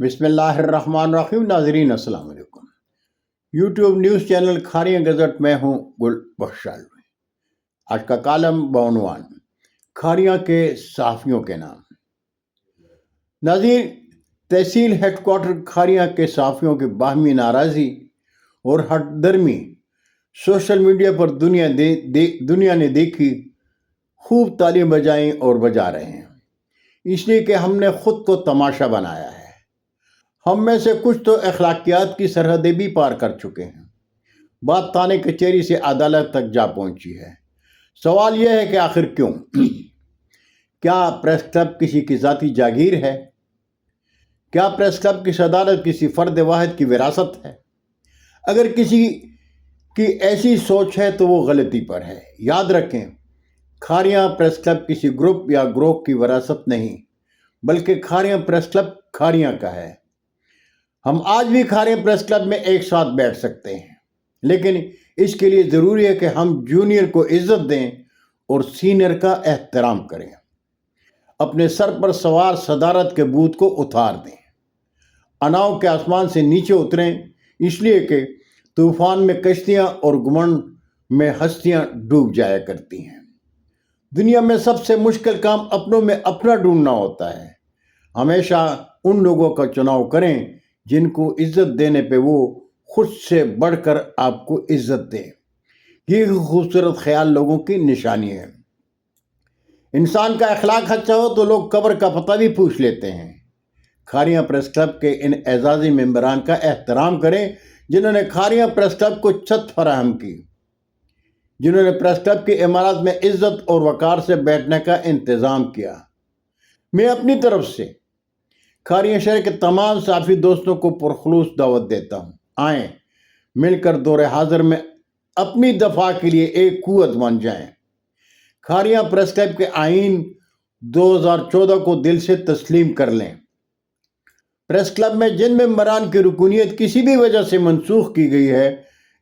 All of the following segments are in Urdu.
بسم اللہ الرحمن الرحیم۔ ناظرین السلام علیکم۔ YouTube news channel Kharian gazette میں ہوں گل بخشال۔ آج کا کالم بعنوان کھاریاں کے صحافیوں کے نام۔ ناظرین، تحصیل ہیڈ کوارٹر کھاریاں کے صحافیوں کی باہمی ناراضی اور ہٹ درمی سوشل میڈیا پر دنیا نے دیکھی خوب تالیاں بجائیں اور بجا رہے ہیں، اس لیے کہ ہم نے خود کو تماشا بنایا ہے۔ ہم میں سے کچھ تو اخلاقیات کی سرحدیں بھی پار کر چکے ہیں۔ بات تھانے کچہری سے عدالت تک جا پہنچی ہے۔ سوال یہ ہے کہ آخر کیوں؟ کیا پریس کلب کسی کی ذاتی جاگیر ہے؟ کیا پریس کلب کی صدارت کسی فرد واحد کی وراثت ہے؟ اگر کسی کی ایسی سوچ ہے تو وہ غلطی پر ہے۔ یاد رکھیں، کھاریاں پریس کلب کسی گروپ یا گروہ کی وراثت نہیں، بلکہ کھاریاں پریس کلب کھاریاں کا ہے۔ ہم آج بھی کھاریاں پریس کلب میں ایک ساتھ بیٹھ سکتے ہیں، لیکن اس کے لیے ضروری ہے کہ ہم جونیئر کو عزت دیں اور سینئر کا احترام کریں۔ اپنے سر پر سوار صدارت کے بوت کو اتار دیں۔ اناؤ کے آسمان سے نیچے اتریں، اس لیے کہ طوفان میں کشتیاں اور گھمنڈ میں ہستیاں ڈوب جایا کرتی ہیں۔ دنیا میں سب سے مشکل کام اپنوں میں اپنا ڈھونڈنا ہوتا ہے۔ ہمیشہ ان لوگوں کا چناؤ کریں جن کو عزت دینے پہ وہ خود سے بڑھ کر آپ کو عزت دیں۔ یہ خوبصورت خیال لوگوں کی نشانی ہے۔ انسان کا اخلاق اچھا ہو تو لوگ قبر کا پتہ بھی پوچھ لیتے ہیں۔ کھاریاں پریس کلب کے ان اعزازی ممبران کا احترام کریں جنہوں نے کھاریاں پریس کلب کو چھت فراہم کی، جنہوں نے پریس کلب کی عمارت میں عزت اور وقار سے بیٹھنے کا انتظام کیا۔ میں اپنی طرف سے کھاریاں شہر کے تمام صحافی دوستوں کو پرخلوص دعوت دیتا ہوں، آئیں مل کر دور حاضر میں اپنی دفاع کے لیے ایک قوت بن جائیں۔ کھاریاں پریس کلب کے آئین 2014 کو دل سے تسلیم کر لیں۔ پریس کلب میں جن ممبران کی رکنیت کسی بھی وجہ سے منسوخ کی گئی ہے،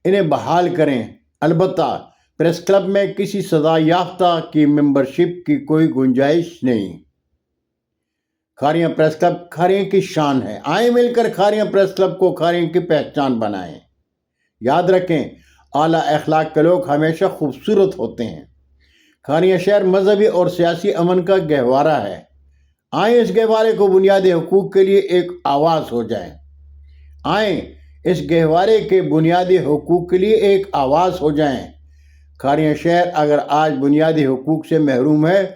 انہیں بحال کریں۔ البتہ پریس کلب میں کسی سزا یافتہ کی ممبرشپ کی کوئی گنجائش نہیں۔ کھاریاں پریس کلب کھاریاں کی شان ہے۔ آئیں مل کر کھاریاں پریس کلب کو کھاریاں کی پہچان بنائیں۔ یاد رکھیں، اعلیٰ اخلاق کے لوگ ہمیشہ خوبصورت ہوتے ہیں۔ کھاریاں شہر مذہبی اور سیاسی امن کا گہوارہ ہے۔ آئیں اس گہوارے کو بنیادی حقوق کے لیے ایک آواز ہو جائیں۔ آئیں اس گہوارے کے بنیادی حقوق کے لیے ایک آواز ہو جائیں۔ کھاریاں شہر اگر آج بنیادی حقوق سے محروم ہے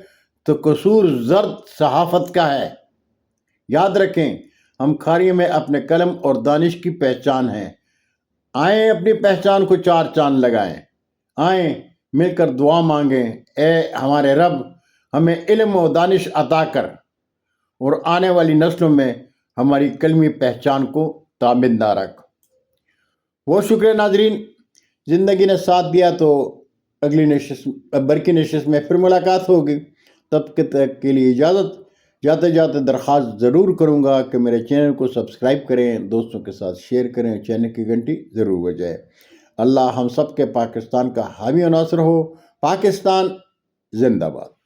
تو قصور زرد صحافت کا ہے۔ یاد رکھیں، ہم کھاریاں میں اپنے قلم اور دانش کی پہچان ہیں۔ آئیں اپنی پہچان کو چار چاند لگائیں۔ آئیں مل کر دعا مانگیں، اے ہمارے رب، ہمیں علم و دانش عطا کر اور آنے والی نسلوں میں ہماری قلمی پہچان کو تابندہ رکھ۔ بہت شکریہ ناظرین، زندگی نے ساتھ دیا تو اگلی برقی نشست میں پھر ملاقات ہوگی۔ تب تک کے لیے اجازت۔ جاتے جاتے درخواست ضرور کروں گا کہ میرے چینل کو سبسکرائب کریں، دوستوں کے ساتھ شیئر کریں، چینل کی گھنٹی ضرور بجائیں۔ اللہ ہم سب کے پاکستان کا حامی و ناصر ہو۔ پاکستان زندہ باد۔